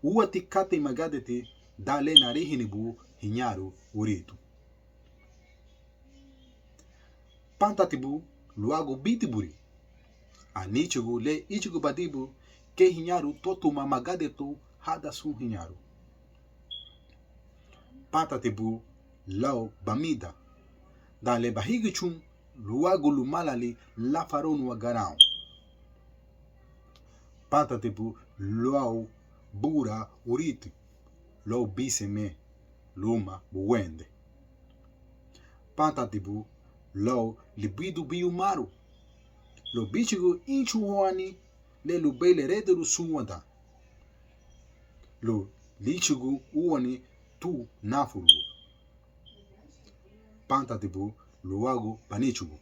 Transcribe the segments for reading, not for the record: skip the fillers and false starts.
uwati kate magadete dale narihinibu hinyaru uritu. Pantatibu luago bitiburi. Anichugu le ichugu badibu ke hinyaru totuma magadetu hada sun hinyaru. Pantatibu lao bamida. Dale bahigichun luago lumalali la faronu agarao. Pantatibu luau bura uriti. Lo biseme luma buwende. Pantatibu lo libidu biumaru. Lo bichigu inchu hoani le lubele rederu suwada. Lo lichigu uani tu nafuru. Pantatibu luagu banichugu.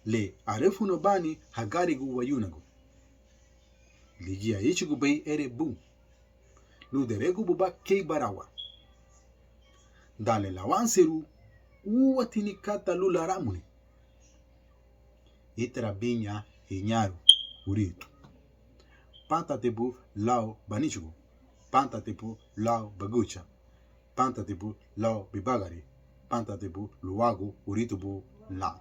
Le arefuno bani hagarigu wayunagu. Ligia ichigu bei ere bu. Luderegu buba kei barawa. Dale lawanseru uwatini kata lula ramuni. Itera binya hinyaru uritu. Pantatibu lao banichugu. Pantatibu lao bagucha. Pantatibu lao bibagari. Pantatibu luagu uritubu la.